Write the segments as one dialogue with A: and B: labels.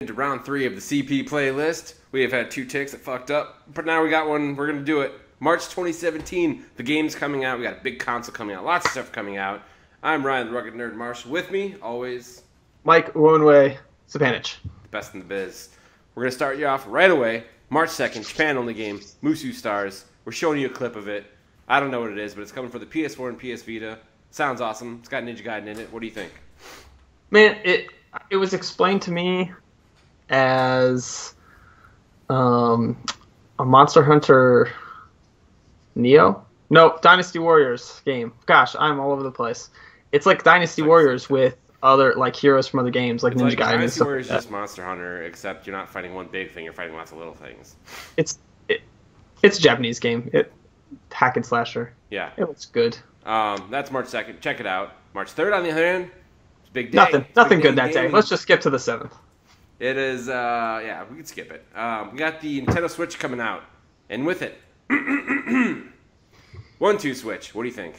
A: Into round 3 of the CP playlist. We have had 2 ticks that fucked up, but now we got one. We're going to do it. March 2017, the game's coming out. We got a big console coming out. Lots of stuff coming out. I'm Ryan, the Rugged Nerd Marshall. With me, always,
B: Mike Uonwe Sapanich.
A: the best in the biz. We're going to start you off right away. March 2nd, Japan-only game, Musou Stars. We're showing you a clip of it. I don't know what it is, but it's coming for the PS4 and PS Vita. Sounds awesome. It's got Ninja Gaiden in it. What do you think?
B: Man, it was explained to me as a Monster Hunter Neo? No, Dynasty Warriors game. Gosh, I'm all over the place. It's like Dynasty Warriors with other heroes from other games, like Ninja Gaiden and
A: Dynasty
B: stuff
A: Warriors
B: like
A: is just Monster Hunter, except you're not fighting one big thing. You're fighting lots of little things.
B: It's a Japanese game. Hack and slasher.
A: Yeah.
B: It looks good.
A: That's March 2nd. Check it out. March 3rd, on the other hand, it's a big day.
B: Nothing good that day. Let's just skip to the 7th.
A: It is, yeah, we can skip it. We got the Nintendo Switch coming out, and with it, 1-2 Switch. What do you think?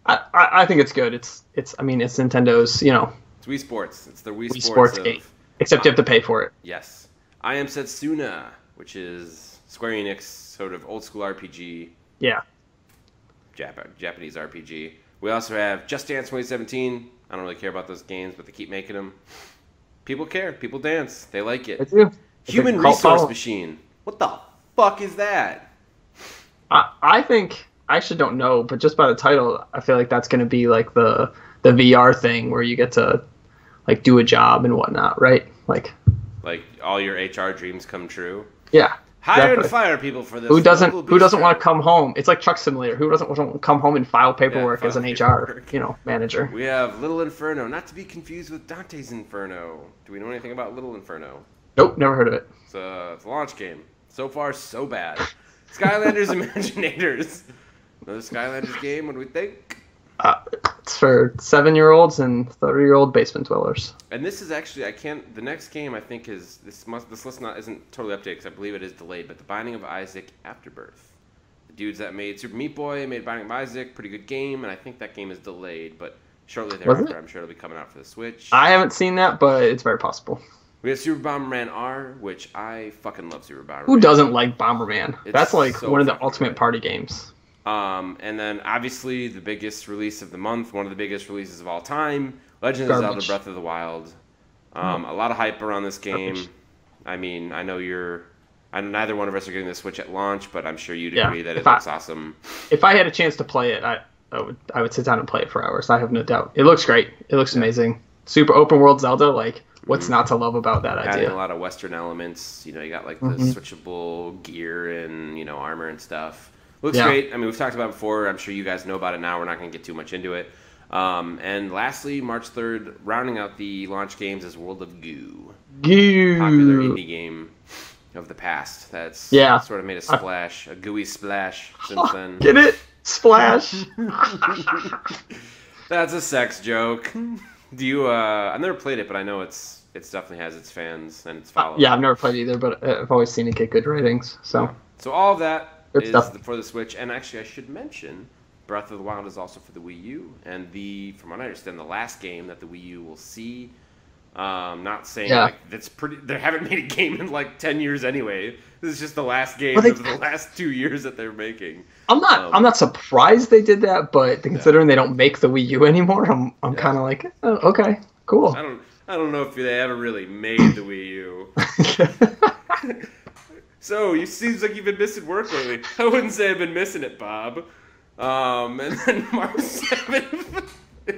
B: I think it's good. It's Nintendo's,
A: It's Wii Sports. It's the Wii
B: Sports game. Except you have to pay for it.
A: Yes. I Am Setsuna, which is Square Enix sort of old school RPG.
B: Yeah.
A: Japanese RPG. We also have Just Dance 2017. I don't really care about those games, but they keep making them. People care. People dance. They like it.
B: They do.
A: Human Resource Machine. What the fuck is that?
B: I think, I actually don't know, but just by the title, I feel like that's going to be like the VR thing where you get to do a job and whatnot, right? Like
A: all your HR dreams come true.
B: Yeah.
A: Hire and fire people for this.
B: Who doesn't want to come home? It's like Truck Simulator. Who doesn't want to come home and file paperwork as an HR, manager?
A: We have Little Inferno, not to be confused with Dante's Inferno. Do we know anything about Little Inferno?
B: Nope, never heard of it.
A: It's a launch game. So far, so bad. Skylanders Imaginators. Another Skylanders game. What do we think?
B: It's for 7-year-olds and 30-year-old basement dwellers.
A: And this is actually, the next game I think is, this list isn't totally updated because I believe it is delayed, but The Binding of Isaac Afterbirth. The dudes that made Super Meat Boy made Binding of Isaac, pretty good game, and I think that game is delayed, but shortly thereafter I'm sure it'll be coming out for the Switch.
B: I haven't seen that, but it's very possible.
A: We have Super Bomberman R, which I fucking love Super Bomberman.
B: Who doesn't like Bomberman? That's like
A: so
B: one of the ultimate party games.
A: And then obviously the biggest release of the month, one of the biggest releases of all time, Legend of Zelda Breath of the Wild. A lot of hype around this game. Garbage. I mean, I know neither one of us are getting the Switch at launch, but I'm sure you'd agree that it looks awesome.
B: If I had a chance to play it, I would sit down and play it for hours. I have no doubt. It looks great. It looks amazing. Super open world Zelda, what's not to love about that idea?
A: Adding a lot of Western elements. You got the switchable gear and armor and stuff. Looks great. I mean, we've talked about it before. I'm sure you guys know about it now. We're not going to get too much into it. And lastly, March 3rd, rounding out the launch games is World of Goo.
B: Goo.
A: Popular indie game of the past. That's sort of made a splash, a gooey splash since then.
B: Get it? Splash.
A: That's a sex joke. Do you, I've never played it, but I know it definitely has its fans and its followers.
B: Yeah, I've never played either, but I've always seen it get good ratings. So
A: all of that is
B: stuff.
A: For the Switch, and actually I should mention Breath of the Wild is also for the Wii U, and from what I understand, the last game that the Wii U will see. Not saying that's pretty. They haven't made a game in 10 years anyway. This is just the last game of the last 2 years that they're making.
B: I'm not surprised they did that, but considering they don't make the Wii U anymore, I'm kind of like, oh, okay, cool.
A: I don't know if they ever really made the Wii U. So, it seems like you've been missing work lately. I wouldn't say I've been missing it, Bob. And then March 7th,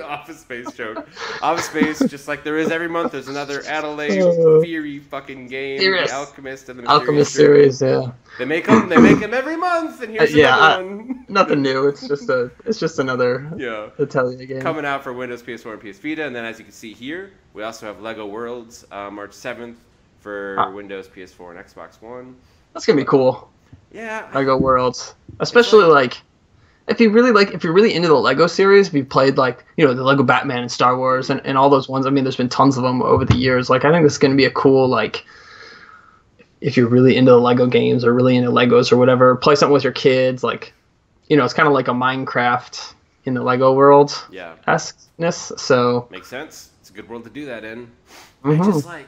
A: Office Space joke. Office Space, just like there is every month, there's another Adelaide Fury fucking game, The Alchemist and the
B: Alchemist series, yeah.
A: They make them every month, and here's another one.
B: Nothing new. It's just another Atelier game
A: coming out for Windows, PS4, and PS Vita. And then, as you can see here, we also have Lego Worlds, March 7th for Windows, PS4, and Xbox One.
B: That's gonna be cool.
A: Yeah.
B: Lego Worlds, especially if you're really into the Lego series, if you played the Lego Batman and Star Wars and all those ones. I mean, there's been tons of them over the years. I think this is gonna be a cool if you're really into the Lego games or really into Legos or whatever, play something with your kids. It's kind of like a Minecraft in the Lego world.
A: Yeah.
B: esqueness. So
A: makes sense. It's a good world to do that in.
B: Mm-hmm.
A: I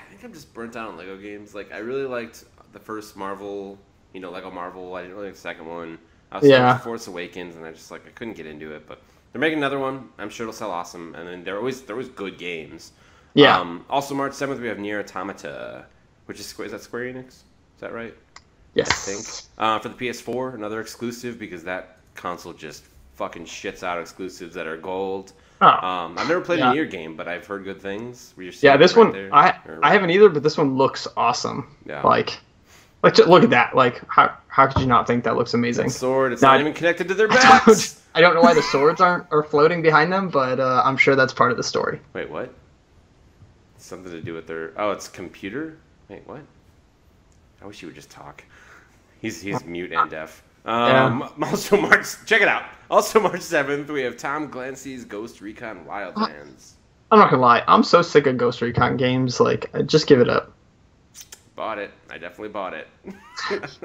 A: think I'm just burnt out on Lego games. Like, I really liked the first Marvel, Lego Marvel. I didn't really like the second one. I was still Force Awakens, and I couldn't get into it. But they're making another one. I'm sure it'll sell awesome. And then they're always good games.
B: Yeah.
A: Also, March 7th, we have Nier Automata, which is that Square Enix? Is that right?
B: Yes.
A: I think. For the PS4, another exclusive, because that console just fucking shits out exclusives that are gold.
B: Oh.
A: I've never played a Nier game, but I've heard good things.
B: This one, I haven't either, but this one looks awesome. Yeah. Like just look at that. Like, how could you not think that looks amazing?
A: That sword, it's not even connected to their backs.
B: I don't know why the swords are floating behind them, but I'm sure that's part of the story.
A: Wait, what? Something to do with their... Oh, it's computer? Wait, what? I wish he would just talk. He's mute and deaf. Also check it out. Also March 7th, we have Tom Clancy's Ghost Recon Wildlands.
B: I'm not gonna lie, I'm so sick of Ghost Recon games. Like, just give it up.
A: Bought it. I definitely bought it.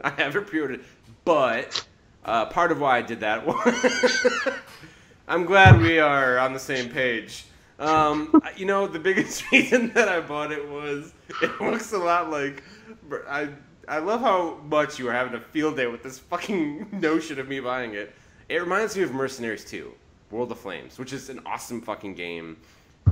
A: I haven't pre-ordered it, but part of why I did that was I'm glad we are on the same page. The biggest reason that I bought it was it looks a lot like I love how much you are having a field day with this fucking notion of me buying it. It reminds me of Mercenaries 2, World of Flames, which is an awesome fucking game.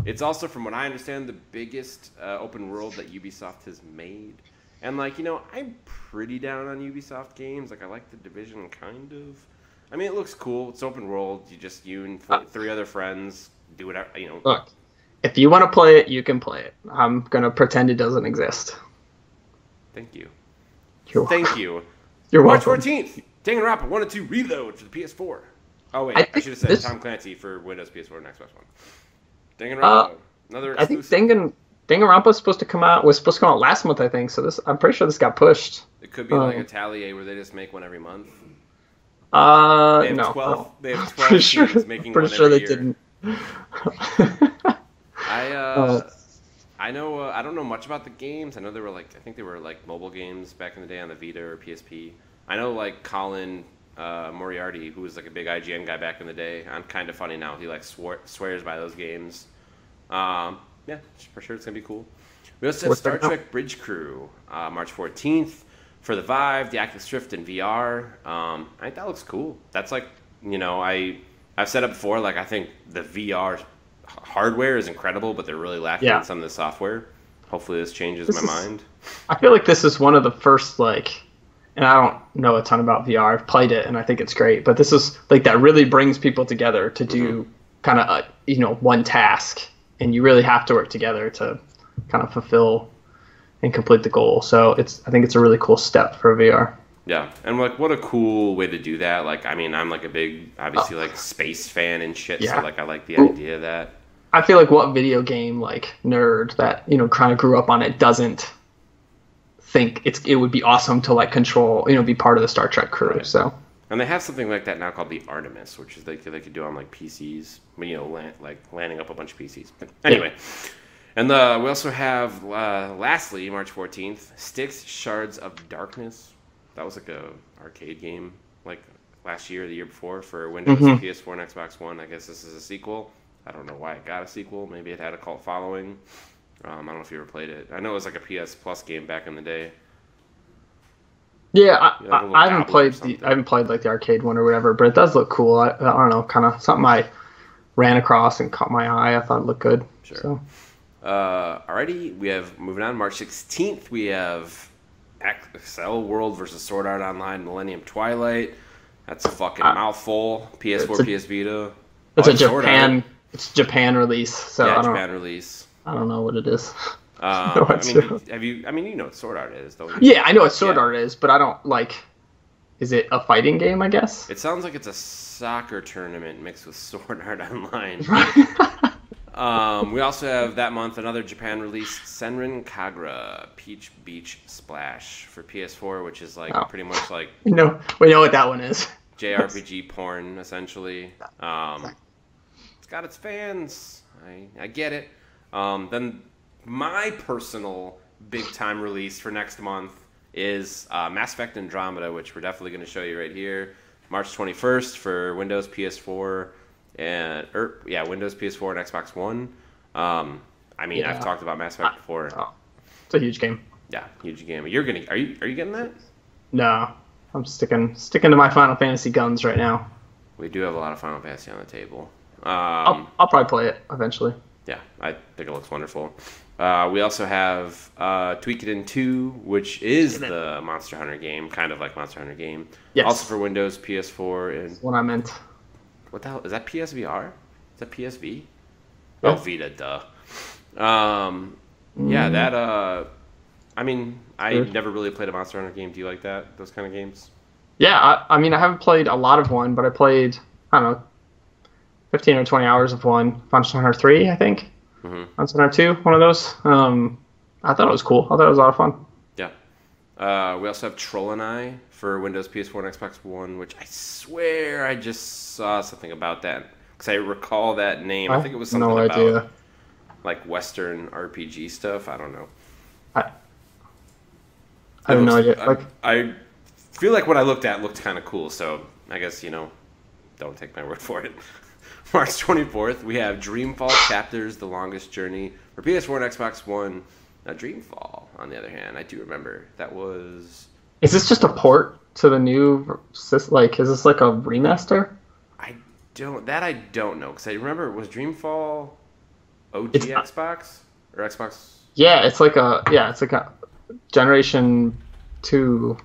A: It's also, from what I understand, the biggest open world that Ubisoft has made. And, I'm pretty down on Ubisoft games. Like, I like The Division, kind of. I mean, it looks cool. It's open world. You and 3 other friends do whatever,
B: Look, if you want to play it, you can play it. I'm going to pretend it doesn't exist.
A: Thank you.
B: Thank
A: you.
B: You're
A: March
B: welcome.
A: 14th, Danganronpa 1 and 2 Reload for the PS4. Oh, wait, I should have said Tom Clancy for Windows, PS4, and Xbox One. Danganronpa, another exclusive.
B: I think Danganronpa was supposed to come out last month, I think. So I'm pretty sure this got pushed.
A: It could be like a Tally where they just make one every month.
B: They have
A: 12. They have 12 teams making one every year. Pretty sure they didn't. I know. I don't know much about the games. I know they were I think they were mobile games back in the day on the Vita or PSP. I know Colin Moriarty, who was a big IGN guy back in the day. I'm kind of funny now. He swears by those games. Yeah, for sure it's gonna be cool. We also have Star Trek Bridge Crew, March 14th for the Vive, the Oculus Rift in VR. I think that looks cool. That's I've said it before. I think the VR hardware is incredible, but they're really lacking in some of the software. Hopefully this changes my mind.
B: I feel like this is one of the first, and I don't know a ton about VR. I've played it, and I think it's great. But this is, that really brings people together to do kind of, one task. And you really have to work together to kind of fulfill and complete the goal. So I think it's a really cool step for VR.
A: Yeah, and what a cool way to do that. I'm a big, obviously, space fan and shit, so I like the idea of that.
B: I feel like what video game, nerd that, kind of grew up on it doesn't think it would be awesome to, control, be part of the Star Trek crew, right. So.
A: And they have something like that now called the Artemis, which is they could do on PCs, landing up a bunch of PCs. But anyway, and we also have, lastly, March 14th, Styx Shards of Darkness. That was a arcade game last year or the year before for Windows, PS4, and Xbox One. I guess this is a sequel. I don't know why it got a sequel. Maybe it had a cult following. I don't know if you ever played it. I know it was a PS Plus game back in the day.
B: Yeah, I haven't played the arcade one or whatever, but it does look cool. I don't know, kind of something I ran across and caught my eye. I thought it looked good.
A: Sure.
B: So.
A: Alrighty, we have, moving on, March 16th, we have Excel World versus Sword Art Online Millennium Twilight. That's a fucking mouthful. PS4, PS Vita.
B: It's Japan release. So
A: yeah, Japan release.
B: I don't know what it is.
A: You know what Sword Art is, don't you?
B: Yeah, I know what Sword Art is, but I don't is it a fighting game, I guess?
A: It sounds like it's a soccer tournament mixed with Sword Art Online. We also have that month another Japan release, Senran Kagura Peach Beach Splash for PS4, which is pretty much
B: we know what that one is.
A: JRPG porn, essentially. It's got its fans. I get it. Then my personal big-time release for next month is Mass Effect Andromeda, which we're definitely going to show you right here. March 21st for Windows, PS4, Windows, PS4, and Xbox One. I've talked about Mass Effect before.
B: It's a huge game.
A: Yeah, huge game. Are you getting that?
B: No, I'm sticking to my Final Fantasy guns right now.
A: We do have a lot of Final Fantasy on the table.
B: I'll probably play it eventually.
A: Yeah, I think it looks wonderful. We also have Suikoden 2, which is the Monster Hunter game, kind of like Monster Hunter game.
B: Yes.
A: Also for Windows, PS4, and...
B: That's what I meant.
A: What the hell? Is that PSVR? Is that PSV?
B: Yeah.
A: Oh, Vita, duh. Yeah, that... I mean, I never really played a Monster Hunter game. Do you like that? Those kind of games?
B: Yeah, I mean, I haven't played a lot of one, but I played, I don't know, 15 or 20 hours of one. Monster Hunter 3, I think. Mm-hmm. Monster Hunter 2, one of those. I thought it was cool. I thought it was a lot of fun.
A: Yeah. We also have Troll and I for Windows, PS4, and Xbox One, which I swear I just saw something about that. Because I recall that name. I think it was something about like Western RPG stuff. I don't know.
B: I have no idea.
A: I feel like what I looked at looked kind of cool, so I guess, don't take my word for it. March 24th, we have Dreamfall Chapters, The Longest Journey for PS4 and Xbox One. Now, Dreamfall, on the other hand, I do remember. That was...
B: Is this just a port to the new... is this like a remaster?
A: I don't know, because I remember, was Dreamfall OG Xbox? Or Xbox?
B: Yeah, it's like a Generation 2...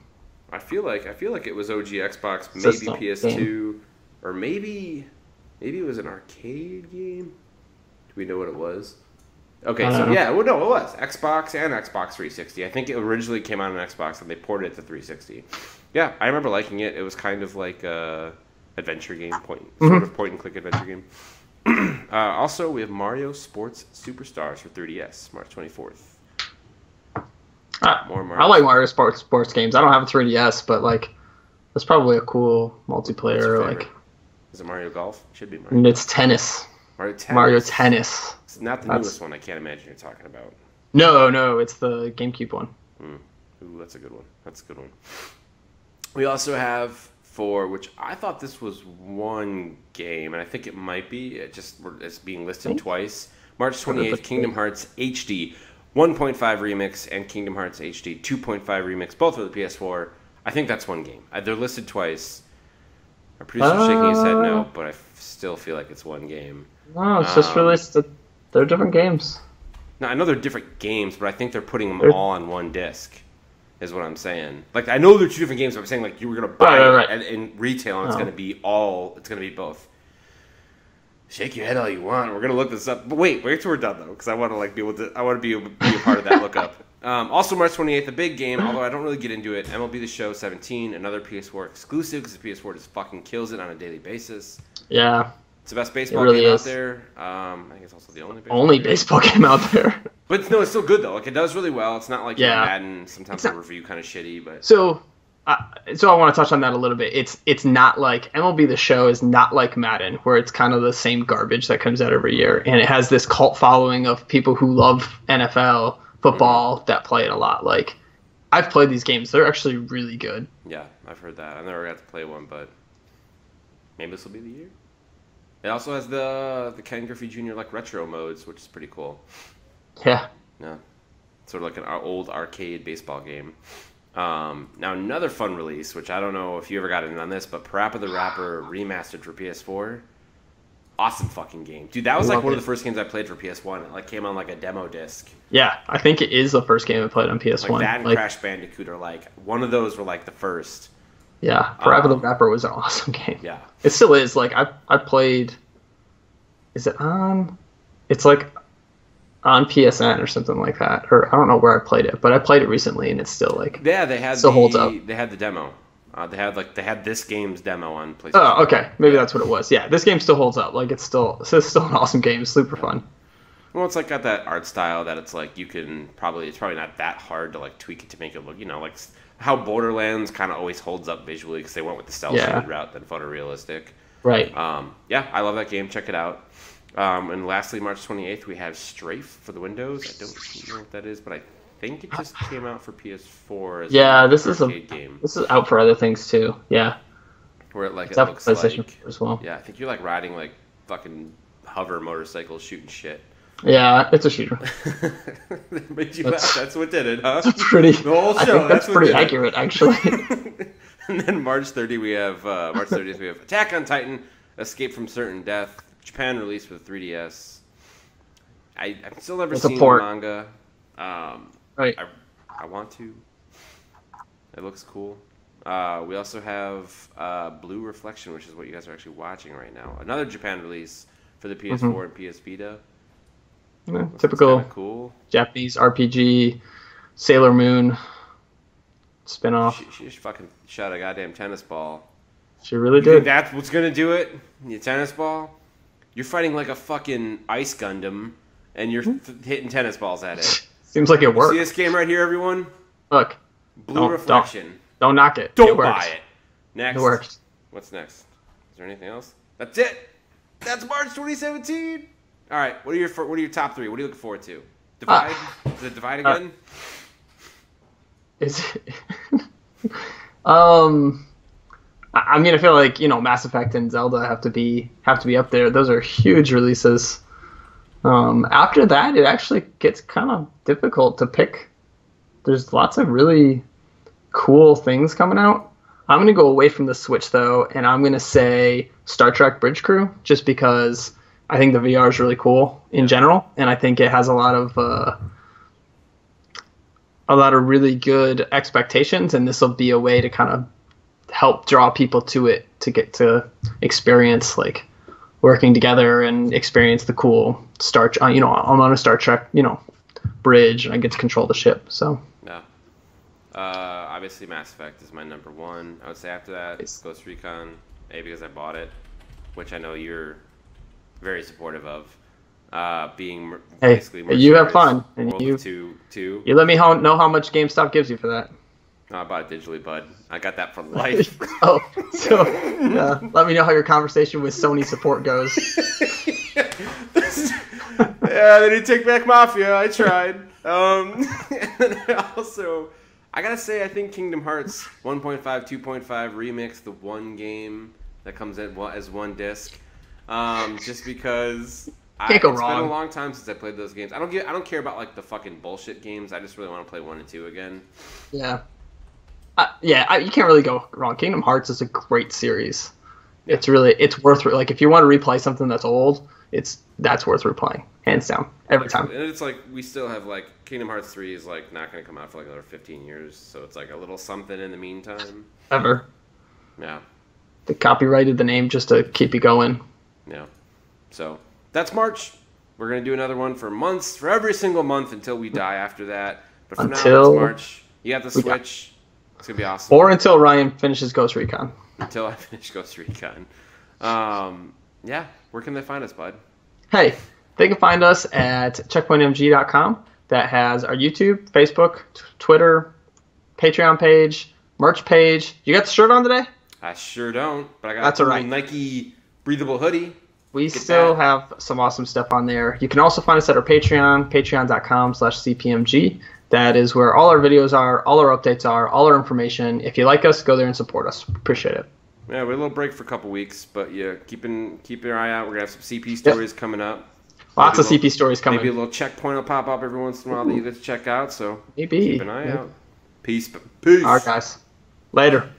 A: I feel like it was OG Xbox, maybe PS2, game. Or maybe it was an arcade game. Do we know what it was? Okay, so yeah, well, no, it was Xbox and Xbox 360. I think it originally came out on Xbox and they ported it to 360. Yeah, I remember liking it. It was kind of like a adventure game, point and click adventure game. Also, we have Mario Sports Superstars for 3DS, March 24th.
B: I like Mario Sports games. I don't have a 3DS, but that's probably a cool multiplayer.
A: Is it Mario Golf? It should be Mario.
B: It's tennis.
A: Mario
B: Tennis.
A: It's not the newest one. I can't imagine you're talking about.
B: No, it's the GameCube one.
A: Ooh, that's a good one. We also have which I thought this was one game, and I think it might be. It's being listed twice. March 28th, Kingdom Hearts HD 1.5 Remix and Kingdom Hearts HD 2.5 Remix, both for the PS4. I think that's one game. They're listed twice. Our producer's shaking his head no, but I still feel like it's one game.
B: No, it's just released. They're different games.
A: No, I know they're different games, but I think they're putting them all on one disc, is what I'm saying. I know they're two different games, but I'm saying, you were going to buy it in retail, and it's going to be both. Shake your head all you want. We're gonna look this up, but wait till we're done though, because I want to be able to be a part of that lookup. Also, March 28th, a big game. Although I don't really get into it. MLB The Show 17, another PS4 exclusive, because the PS4 just fucking kills it on a daily basis.
B: Yeah,
A: it's the best baseball game out there. I think it's also the only baseball
B: game out there.
A: But no, it's still good though. It does really well. It's not like Madden. Sometimes the review kind of shitty, but
B: so I want to touch on that a little bit. It's not like MLB The Show is not like Madden, where it's kind of the same garbage that comes out every year, and it has this cult following of people who love NFL football that play it a lot. I've played these games; they're actually really good.
A: Yeah, I've heard that. I never got to play one, but maybe this will be the year. It also has the Ken Griffey Jr. retro modes, which is pretty cool.
B: Yeah.
A: Yeah, sort of like an old arcade baseball game. Now another fun release, which I don't know if you ever got in on this, but Parappa the Rapper remastered for PS4. Awesome fucking game, dude. That was one of the first games I played for PS1. It came on a demo disc.
B: Yeah, I think it is the first game I played on PS1.
A: That and Crash Bandicoot are one of those were the first.
B: Yeah, Parappa the Rapper was an awesome game.
A: Yeah,
B: it still is. I played. Is it on? It's on PSN or something like that, or I don't know where I played it, but I played it recently and it's still holds up.
A: They had the demo. They had this game's demo on PlayStation.
B: Oh, okay, maybe that's what it was. Yeah, this game still holds up. It's still an awesome game. It's super fun.
A: Well, it's got that art style that it's you can it's probably not that hard to tweak it to make it look how Borderlands kind of always holds up visually because they went with the cell shaded route than photorealistic.
B: Right.
A: Yeah, I love that game. Check it out. And lastly, March 28th, we have Strafe for the Windows. I don't know what that is, but I think it just came out for PS4 as
B: this
A: is arcade game.
B: This is out for other things too. Yeah.
A: Where it looks
B: PlayStation as well.
A: Yeah, I think you're riding fucking hover motorcycles shooting shit.
B: Yeah, it's a shooter.
A: That made you laugh. That's what did it, huh?
B: That's pretty.
A: The whole
B: I
A: show.
B: think that's pretty accurate, actually.
A: And then March 30th we have Attack on Titan: Escape from Certain Death. Japan released for the 3DS. I've still never seen the manga.
B: Right.
A: I want to. It looks cool. We also have Blue Reflection, which is what you guys are actually watching right now. Another Japan release for the PS4 and PS Vita.
B: Yeah, typical
A: cool
B: Japanese RPG, Sailor Moon spinoff.
A: She just fucking shot a goddamn tennis ball.
B: She really
A: You
B: did.
A: think that's what's gonna do it? Your tennis ball? You're fighting like a fucking ice Gundam, and you're hitting tennis balls at it.
B: Seems like it worked.
A: See this game right here, everyone?
B: Look.
A: Blue Reflection.
B: Don't knock it.
A: Don't buy it. Next.
B: It works.
A: What's next? Is there anything else? That's it. That's March 2017. All right. What are your top three? What are you looking forward to? Divide? Is it Divide again?
B: Is it? I mean, I feel like Mass Effect and Zelda have to be up there. Those are huge releases. After that, it actually gets kind of difficult to pick. There's lots of really cool things coming out. I'm going to go away from the Switch, though, and I'm going to say Star Trek Bridge Crew, just because I think the VR is really cool in general, and I think it has a lot of really good expectations, and this will be a way to kind of help draw people to it, to get to experience like working together and experience the cool I'm on a Star Trek bridge, and I get to control the ship. So
A: yeah. Obviously Mass Effect is my number one. I would say after that, Ghost Recon, because I bought it, which I know you're very supportive of. Being basically
B: you have fun, and
A: World
B: you
A: two.
B: Let me know how much GameStop gives you for that.
A: No, I bought it digitally, bud. I got that for life.
B: Let me know how your conversation with Sony support goes.
A: Yeah, they didn't take back Mafia. I tried. And then I gotta say, I think Kingdom Hearts 1.5, 2.5 Remix, the one game that comes in as one disc, just because
B: Can't go
A: it's
B: wrong.
A: been a long time since I played those games. I don't care about like the fucking bullshit games. I just really want to play 1 and 2 again.
B: Yeah. You can't really go wrong. Kingdom Hearts is a great series. Yeah. It's worth like if you want to replay something that's old, that's worth replaying, hands down, every time.
A: And it's like we still have like Kingdom Hearts 3 is like not going to come out for like another 15 years, so it's like a little something in the meantime.
B: Ever.
A: Yeah.
B: They copyrighted the name just to keep you going.
A: Yeah. So that's March. We're going to do another one for months, for every single month until we die after that. But for now, it's March. You got the Switch. It's going to be awesome.
B: Or until Ryan finishes Ghost Recon.
A: Until I finish Ghost Recon. Yeah. Where can they find us, bud?
B: Hey, they can find us at checkpointmg.com. That has our YouTube, Facebook, Twitter, Patreon page, merch page. You got the shirt on today?
A: I sure don't, but I got a little Nike breathable hoodie.
B: We still have some awesome stuff on there. You can also find us at our Patreon, patreon.com/cpmg. That is where all our videos are, all our updates are, all our information. If you like us, go there and support us. Appreciate it.
A: Yeah, we had a little break for a couple weeks, but yeah, keep your eye out. We're going to have some CP stories coming up.
B: Lots of CP stories coming.
A: Maybe a little checkpoint will pop up every once in a while that you get to check out, so
B: maybe.
A: Keep an eye out. Peace.
B: All right, guys. Later.